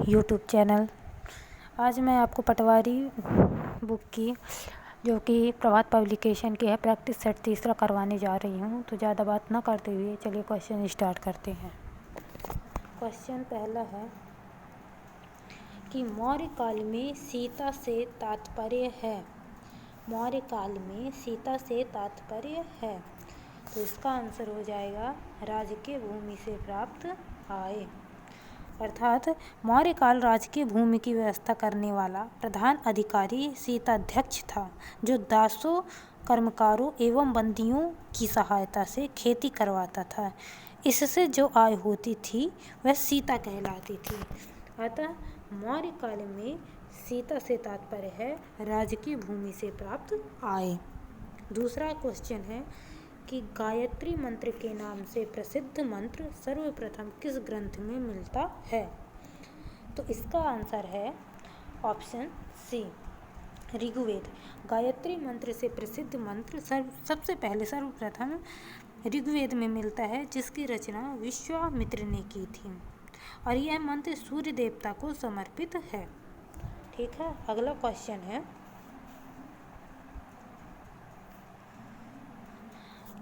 YouTube channel. आज मैं आपको पटवारी बुक की, जो कि प्रभात पब्लिकेशन की है, प्रैक्टिस सेट तीसरा करवाने जा रही हूँ। तो ज़्यादा बात ना करते हुए चलिए क्वेश्चन स्टार्ट करते हैं। क्वेश्चन पहला है कि मौर्य काल में सीता से तात्पर्य है। मौर्य काल में सीता से तात्पर्य है, तो इसका आंसर हो जाएगा राजकीय भूमि से प्राप्त आय। अर्थात मौर्य काल राजकीय भूमि की व्यवस्था करने वाला प्रधान अधिकारी सीताध्यक्ष था, जो दासों, कर्मकारों एवं बंदियों की सहायता से खेती करवाता था। इससे जो आय होती थी वह सीता कहलाती थी। अतः मौर्य काल में सीता से तात्पर्य है राजकीय भूमि से प्राप्त आय। दूसरा क्वेश्चन है कि गायत्री मंत्र के नाम से प्रसिद्ध मंत्र सर्वप्रथम किस ग्रंथ में मिलता है? तो इसका आंसर है ऑप्शन सी, ऋग्वेद। गायत्री मंत्र से प्रसिद्ध मंत्र सबसे पहले सर्वप्रथम ऋग्वेद में मिलता है, जिसकी रचना विश्वामित्र ने की थी, और यह मंत्र सूर्य देवता को समर्पित है। ठीक है, अगला क्वेश्चन है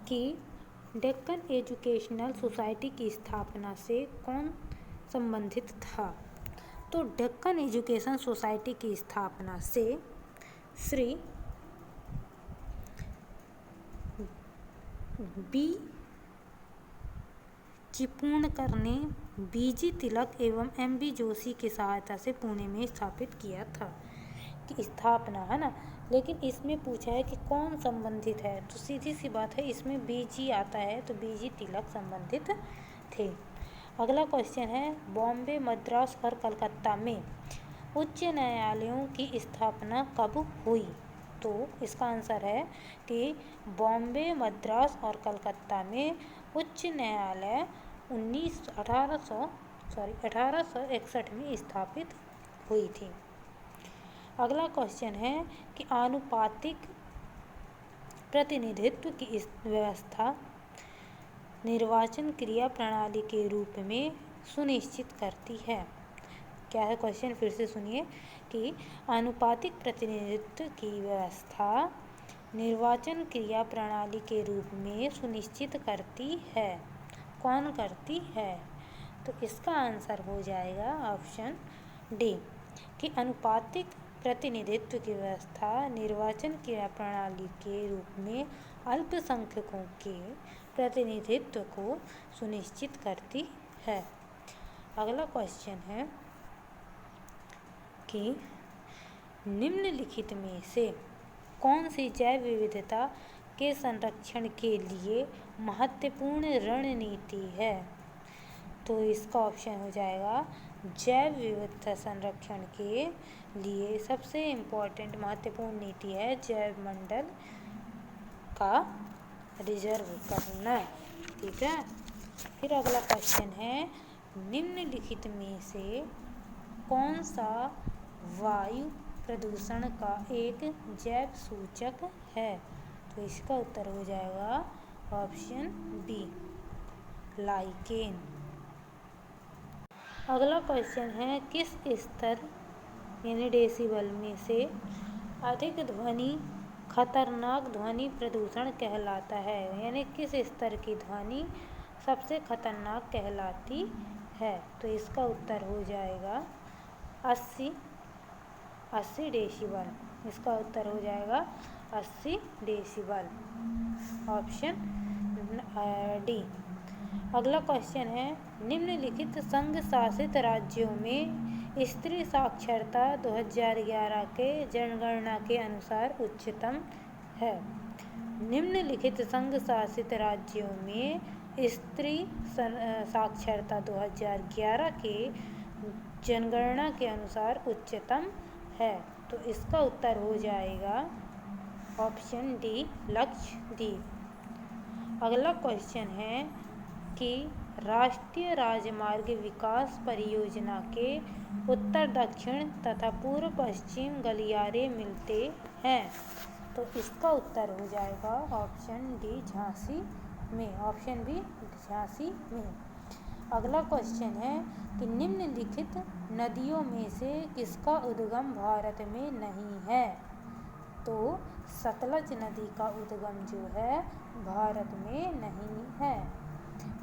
कि डेक्कन एजुकेशनल सोसाइटी की स्थापना से कौन संबंधित था? तो डेक्कन एजुकेशन सोसाइटी की स्थापना से श्री बी चिपळूणकर ने बीजी तिलक एवं एम.बी. जोशी की सहायता से पुणे में स्थापित किया था। कि स्थापना है ना, लेकिन इसमें पूछा है कि कौन संबंधित है, तो सीधी सी बात है, इसमें बीजी आता है, तो बीजी तिलक संबंधित थे। अगला क्वेश्चन है बॉम्बे, मद्रास और कलकत्ता में उच्च न्यायालयों की स्थापना कब हुई? तो इसका आंसर है कि बॉम्बे, मद्रास और कलकत्ता में उच्च न्यायालय 1861 में स्थापित हुई थी। अगला क्वेश्चन है कि आनुपातिक प्रतिनिधित्व की इस व्यवस्था निर्वाचन क्रिया प्रणाली के रूप में सुनिश्चित करती है। क्या है क्वेश्चन, फिर से सुनिए कि आनुपातिक प्रतिनिधित्व की व्यवस्था निर्वाचन क्रिया प्रणाली के रूप में सुनिश्चित करती है। कौन करती है? तो इसका आंसर हो जाएगा ऑप्शन डी, कि आनुपातिक प्रतिनिधित्व की व्यवस्था निर्वाचन क्रिया प्रणाली के रूप में अल्पसंख्यकों के प्रतिनिधित्व को सुनिश्चित करती है। अगला क्वेश्चन है कि निम्नलिखित में से कौन सी जैव विविधता के संरक्षण के लिए महत्वपूर्ण रणनीति है? तो इसका ऑप्शन हो जाएगा जैव विविधता संरक्षण के लिए सबसे इम्पोर्टेंट महत्वपूर्ण नीति है जैव मंडल का रिजर्व करना। ठीक है, फिर अगला क्वेश्चन है निम्नलिखित में से कौन सा वायु प्रदूषण का एक जैव सूचक है? तो इसका उत्तर हो जाएगा ऑप्शन बी, लाइकेन। अगला क्वेश्चन है किस स्तर यानी डेसिबल में से अधिक ध्वनि खतरनाक ध्वनि प्रदूषण कहलाता है? यानी किस स्तर की ध्वनि सबसे खतरनाक कहलाती है? तो इसका उत्तर हो जाएगा 80 डेसिबल। इसका उत्तर हो जाएगा 80 डेसिबल, ऑप्शन डी। अगला क्वेश्चन है निम्नलिखित संघ शासित राज्यों में स्त्री साक्षरता 2011 के जनगणना के अनुसार उच्चतम है। निम्नलिखित संघ शासित राज्यों में स्त्री साक्षरता 2011 के जनगणना के अनुसार उच्चतम है। तो इसका उत्तर हो जाएगा ऑप्शन डी, लक्षद्वीप। अगला क्वेश्चन है कि राष्ट्रीय राजमार्ग विकास परियोजना के उत्तर दक्षिण तथा पूर्व पश्चिम गलियारे मिलते हैं। तो इसका उत्तर हो जाएगा ऑप्शन डी, झांसी में, ऑप्शन बी, झांसी में। अगला क्वेश्चन है कि निम्नलिखित नदियों में से किसका उद्गम भारत में नहीं है। तो सतलज नदी का उद्गम जो है भारत में नहीं है।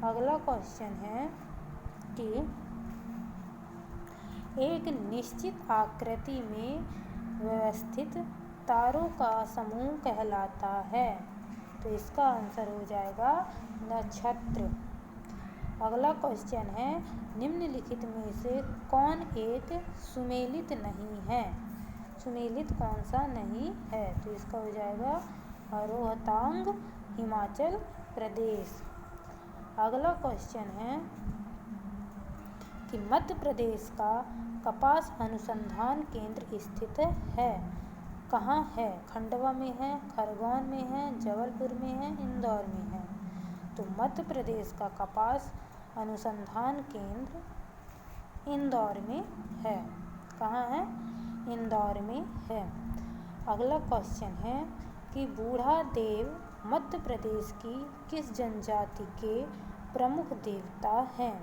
अगला क्वेश्चन है कि एक निश्चित आकृति में व्यवस्थित तारों का समूह कहलाता है। तो इसका आंसर हो जाएगा नक्षत्र। अगला क्वेश्चन है निम्नलिखित में से कौन एक सुमेलित नहीं है। सुमेलित कौन सा नहीं है। तो इसका हो जाएगा रोहतांग, हिमाचल प्रदेश। अगला क्वेश्चन है कि मध्य प्रदेश का कपास अनुसंधान केंद्र स्थित है। कहाँ है। खंडवा में है, खरगोन में है, जबलपुर में है, इंदौर में है। तो मध्य प्रदेश का कपास अनुसंधान केंद्र इंदौर में है। कहाँ है। इंदौर में है। अगला क्वेश्चन है कि बूढ़ा देव मध्य प्रदेश की किस जनजाति के प्रमुख देवता हैं।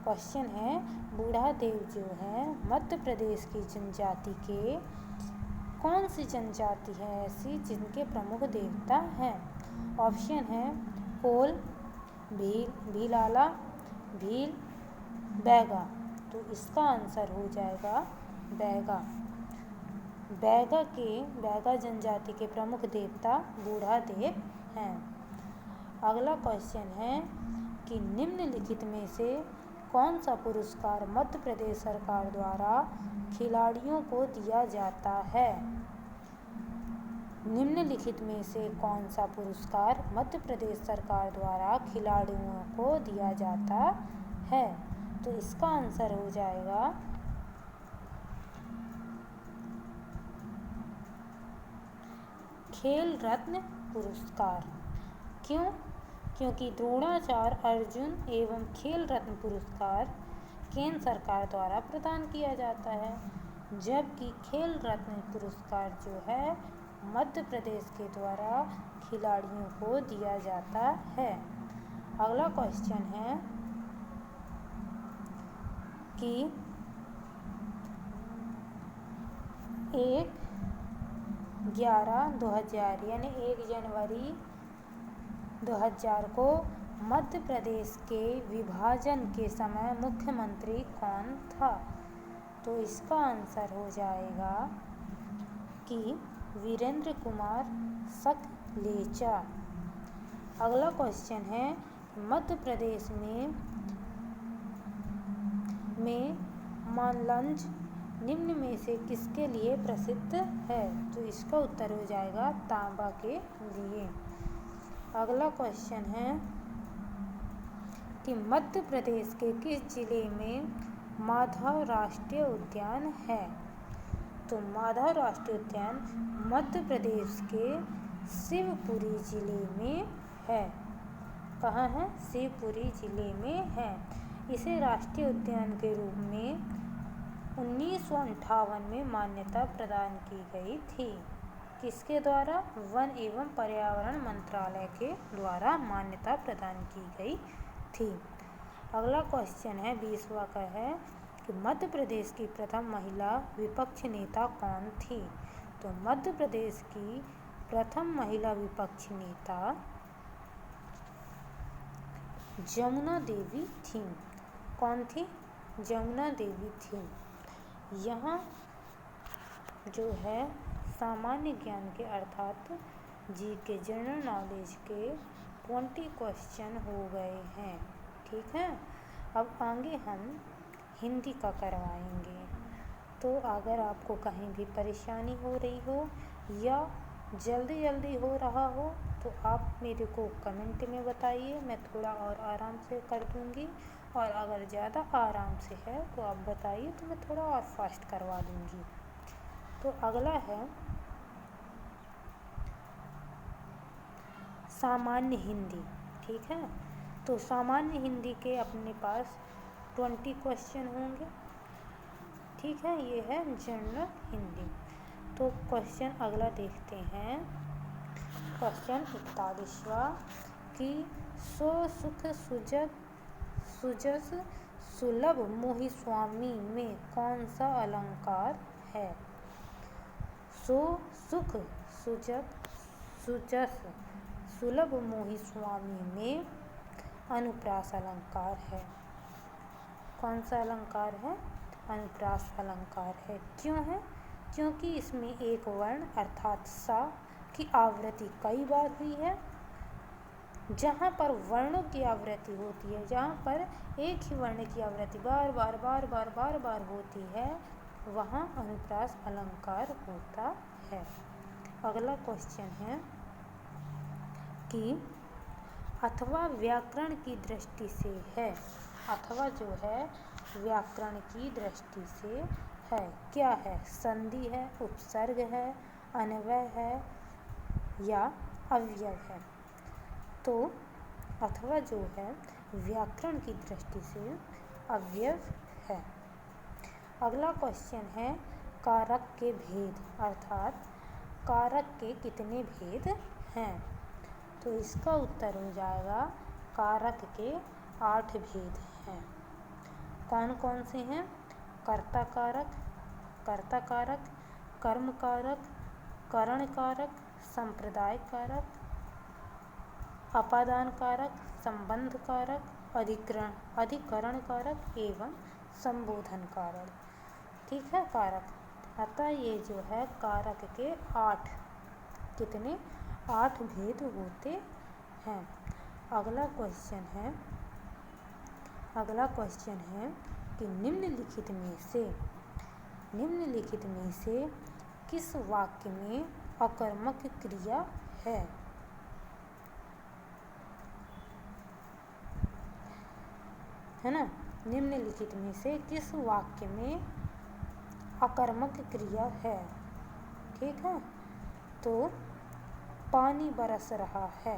क्वेश्चन है बूढ़ा देव जो है मध्य प्रदेश की जनजाति के कौन सी जनजाति है ऐसी जिनके प्रमुख देवता हैं। ऑप्शन है कोल, भील, भीलाला, भील, बैगा। तो इसका आंसर हो जाएगा बैगा। बैगा जनजाति के प्रमुख देवता बूढ़ा देव हैं। अगला क्वेश्चन है कि निम्नलिखित में से कौन सा पुरस्कार मध्य प्रदेश सरकार द्वारा खिलाड़ियों को दिया जाता है। निम्नलिखित में से कौन सा पुरस्कार मध्य प्रदेश सरकार द्वारा खिलाड़ियों को दिया जाता है। तो इसका आंसर हो जाएगा खेल रत्न पुरस्कार। क्यों। क्योंकि द्रोणाचार्य अर्जुन एवं खेल रत्न पुरस्कार केंद्र सरकार द्वारा प्रदान किया जाता है, जबकि खेल रत्न पुरस्कार जो है मध्य प्रदेश के द्वारा खिलाड़ियों को दिया जाता है। अगला क्वेश्चन है कि 1/11/2000 यानी 1 जनवरी 2000 को मध्य प्रदेश के विभाजन के समय मुख्यमंत्री कौन था। तो इसका आंसर हो जाएगा कि वीरेंद्र कुमार सकलेचा। अगला क्वेश्चन है मध्य प्रदेश में मालंज निम्न में से किसके लिए प्रसिद्ध है। तो इसका उत्तर हो जाएगा तांबा के लिए। अगला क्वेश्चन है कि मध्य प्रदेश के किस जिले में माधव राष्ट्रीय उद्यान है। तो माधव राष्ट्रीय उद्यान मध्य प्रदेश के शिवपुरी जिले में है। कहाँ है। शिवपुरी जिले में है। इसे राष्ट्रीय उद्यान के रूप में 1958 में मान्यता प्रदान की गई थी। किसके द्वारा। वन एवं पर्यावरण मंत्रालय के द्वारा मान्यता प्रदान की गई थी। अगला क्वेश्चन है 20वां का है कि मध्य प्रदेश की प्रथम महिला विपक्ष नेता कौन थी। तो मध्य प्रदेश की प्रथम महिला विपक्ष नेता जमुना देवी थी। कौन थी। जमुना देवी थी। यहाँ जो है सामान्य ज्ञान के अर्थात जीके जनरल नॉलेज के 20 क्वेश्चन हो गए हैं। ठीक है। अब आगे हम हिंदी का करवाएंगे। तो अगर आपको कहीं भी परेशानी हो रही हो या जल्दी हो रहा हो तो आप मेरे को कमेंट में बताइए, मैं थोड़ा और आराम से कर दूँगी। और अगर ज़्यादा आराम से है तो आप बताइए तो मैं थोड़ा और फास्ट करवा दूँगी। तो अगला है सामान्य हिंदी। ठीक है। तो सामान्य हिंदी के अपने पास 20 क्वेश्चन होंगे। ठीक है। ये है जनरल हिंदी। तो क्वेश्चन अगला देखते हैं। क्वेश्चन 41वां कि सो सुख सुजग सुजस सुलभ मोहि स्वामी में कौन सा अलंकार है? सो सुख सुजस सुजस सुलभ मोहि स्वामी में अनुप्रास अलंकार है। कौन सा अलंकार है? अनुप्रास अलंकार है। क्यों है? क्योंकि इसमें एक वर्ण अर्थात सा की आवृत्ति कई बार हुई है। जहाँ पर वर्णों की आवृत्ति होती है, जहाँ पर एक ही वर्ण की आवृत्ति बार बार होती है, वहाँ अनुप्रास अलंकार होता है। अगला क्वेश्चन है कि अथवा व्याकरण की दृष्टि से है। अथवा जो है व्याकरण की दृष्टि से है। क्या है? संधि है, उपसर्ग है, अन्वय है या अवयव है। तो अथवा जो है व्याकरण की दृष्टि से अवयव है। अगला क्वेश्चन है कारक के भेद, अर्थात कारक के कितने भेद हैं? तो इसका उत्तर हो जाएगा कारक के 8 भेद हैं। कौन कौन से हैं? कर्ता कारक, कर्ता कारक, कर्म कारक, करण कारक, संप्रदाय कारक, अपादान कारक, संबंध कारक, अधिकरण कारक एवं संबोधन कारक। ठीक है, कारक। अतः ये जो है कारक के 8 कितने 8 भेद होते हैं। अगला क्वेश्चन है कि निम्नलिखित में से किस वाक्य में अकर्मक क्रिया है? है ना? निम्नलिखित में से किस वाक्य में अकर्मक क्रिया है? ठीक है, तो पानी बरस रहा है।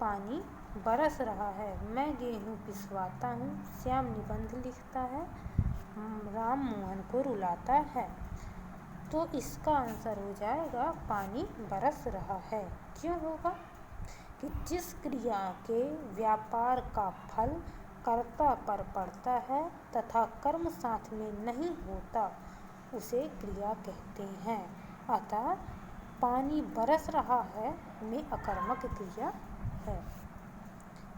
पानी बरस रहा है। मैं गेहूँ पिसवाता हूँ। श्याम निबंध लिखता है। राम मोहन को रुलाता है। तो इसका आंसर हो जाएगा पानी बरस रहा है। क्यों होगा? कि जिस क्रिया के व्यापार का फल कर्ता पर पड़ता है तथा कर्म साथ में नहीं होता उसे क्रिया कहते हैं। अतः पानी बरस रहा है में अकर्मक क्रिया है।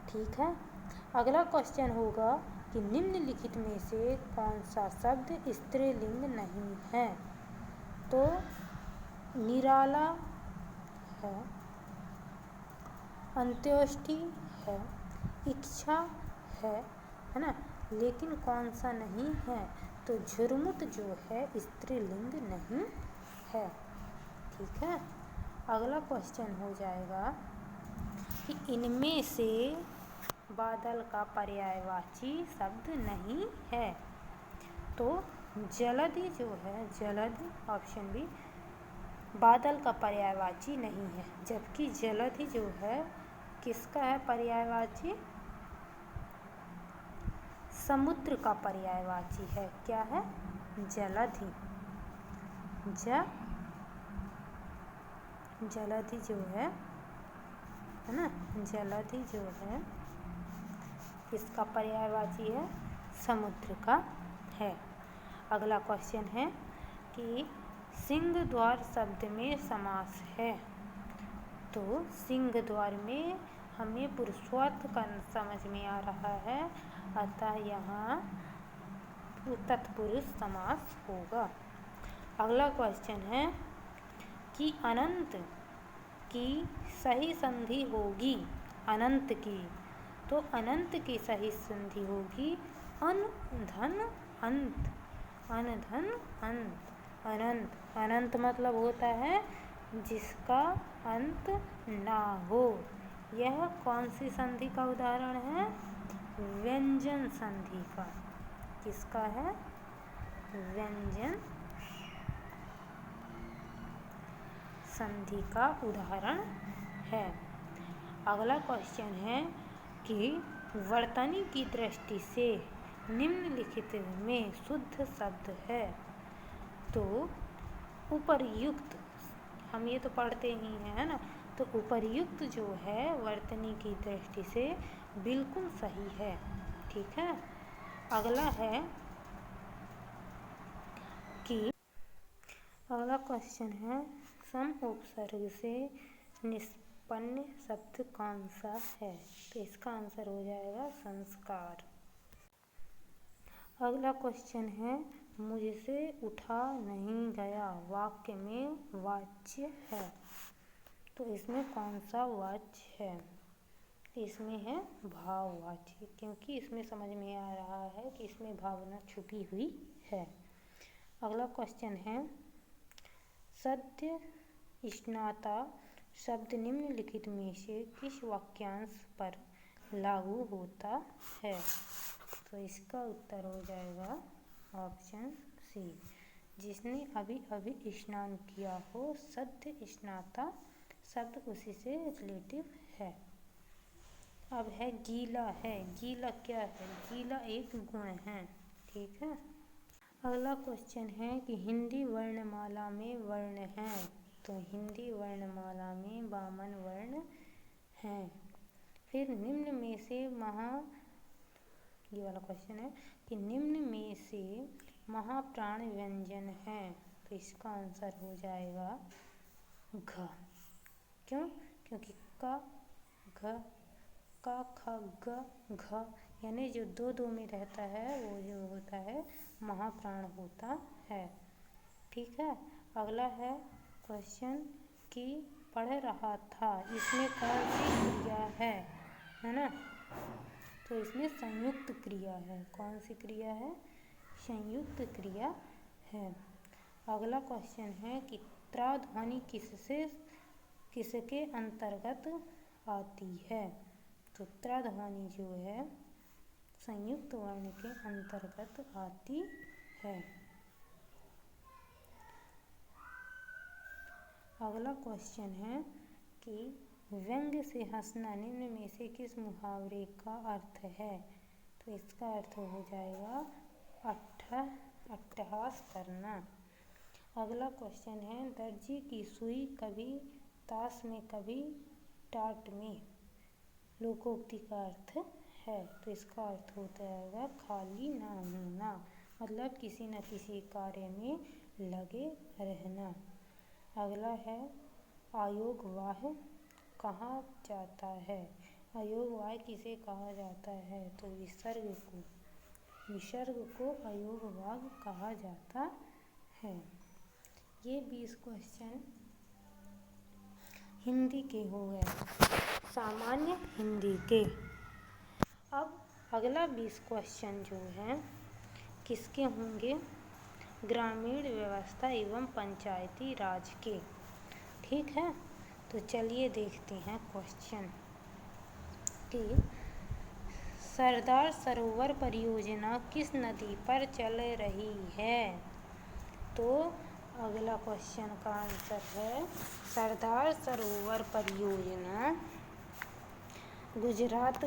ठीक है। अगला क्वेश्चन होगा कि निम्नलिखित में से कौन सा शब्द स्त्रीलिंग नहीं है? तो निराला है, अंत्योष्टि है, इच्छा है ना? लेकिन कौन सा नहीं है? तो झुरमुट जो है स्त्रीलिंग नहीं है। ठीक है। अगला क्वेश्चन हो जाएगा कि इनमें से बादल का पर्यायवाची शब्द नहीं है। तो जलधि जो है, जलधि ऑप्शन बी, बादल का पर्यायवाची नहीं है। जबकि जलधि जो है किसका है पर्यायवाची? समुद्र का पर्यायवाची है। क्या है? जलधि। जलधि जो है ना, जलधि जो है इसका पर्यायवाची है समुद्र का है। अगला क्वेश्चन है कि सिंह द्वार शब्द में समास है। तो सिंह द्वार में हमें पुरुषवार्थ का समझ में आ रहा है, अतः यहाँ तत्पुरुष समास होगा। अगला क्वेश्चन है कि अनंत की सही संधि होगी, अनंत की, तो अनंत की सही संधि होगी अन धन अंत, अन धन अंत, अनंत। अनंत मतलब होता है जिसका अंत ना हो। यह कौन सी संधि का उदाहरण है? व्यंजन संधि का। किसका है? व्यंजन संधि का उदाहरण है। अगला क्वेश्चन है कि वर्तनी की दृष्टि से निम्नलिखित में शुद्ध शब्द है। तो उपर्युक्त हम ये तो पढ़ते ही हैं, है ना? तो उपर्युक्त जो है वर्तनी की दृष्टि से बिल्कुल सही है। ठीक है। अगला है कि अगला क्वेश्चन है सम उपसर्ग से निष्पन्न शब्द कौन सा है? तो इसका आंसर हो जाएगा संस्कार। अगला क्वेश्चन है मुझसे उठा नहीं गया वाक्य में वाच्य है। तो इसमें कौन सा वाच्य है? इसमें है भाववाच्य, क्योंकि इसमें समझ में आ रहा है कि इसमें भावना छुपी हुई है। अगला क्वेश्चन है सद्य स्नाता शब्द निम्नलिखित में से किस वाक्यांश पर लागू होता है? तो इसका उत्तर हो जाएगा ऑप्शन सी, जिसने अभी अभी स्नान किया हो सद्य स्नाता शब्द उसी से रिलेटिव है। अब है गीला है। गीला क्या है? गीला एक गुण है। ठीक है। अगला क्वेश्चन है कि हिंदी वर्णमाला में वर्ण हैं। तो हिंदी वर्णमाला में 52 वर्ण हैं। फिर निम्न में से ये वाला क्वेश्चन है कि निम्न में से महाप्राण व्यंजन है। तो इसका आंसर हो जाएगा घ। क्यों? क्योंकि का घ का ख ग घ यानी जो दो दो में रहता है वो जो होता है महाप्राण होता है। ठीक है। अगला है क्वेश्चन कि पढ़ रहा था इसमें कौन सी क्रिया है ना? तो इसमें संयुक्त क्रिया है। कौन सी क्रिया है? संयुक्त क्रिया है। अगला क्वेश्चन है कि त्राध्वनि किसके अंतर्गत आती है? तो त्राध्वनि जो है संयुक्त वर्ण के अंतर्गत आती है। अगला क्वेश्चन है कि व्यंग्य से हंसना निम्न में से किस मुहावरे का अर्थ है? तो इसका अर्थ हो जाएगा अट्टहास करना। अगला क्वेश्चन है दर्जी की सुई कभी ताश में कभी टाट में लोकोक्ति का अर्थ है। तो इसका अर्थ होता है खाली ना होना, मतलब किसी न किसी कार्य में लगे रहना। अगला है अयोगवाह कहा जाता है। अयोगवाह किसे कहा जाता है? तो विसर्ग को अयोगवाह कहा जाता है। ये 20 क्वेश्चन हिंदी के हो गए, सामान्य हिंदी के। अब अगला 20 क्वेश्चन जो हैं किसके होंगे? ग्रामीण व्यवस्था एवं पंचायती राज के। ठीक है। तो चलिए देखते हैं क्वेश्चन कि सरदार सरोवर परियोजना किस नदी पर चल रही है? तो अगला क्वेश्चन का आंसर है सरदार सरोवर परियोजना गुजरात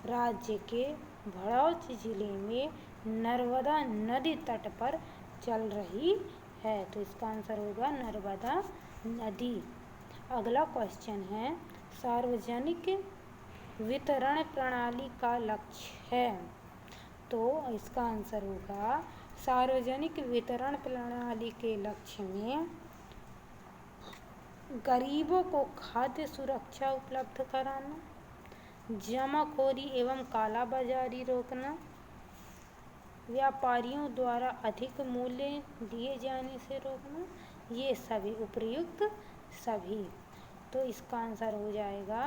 राज्य के भरूच जिले में नर्मदा नदी तट पर चल रही है। तो इसका आंसर होगा नर्मदा नदी। अगला क्वेश्चन है सार्वजनिक वितरण प्रणाली का लक्ष्य है। तो इसका आंसर होगा सार्वजनिक वितरण प्रणाली के लक्ष्य में गरीबों को खाद्य सुरक्षा उपलब्ध कराना, जमाखोरी एवं कालाबाजारी रोकना, व्यापारियों द्वारा अधिक मूल्य दिए जाने से रोकना, ये सभी उपर्युक्त सभी। तो इसका आंसर हो जाएगा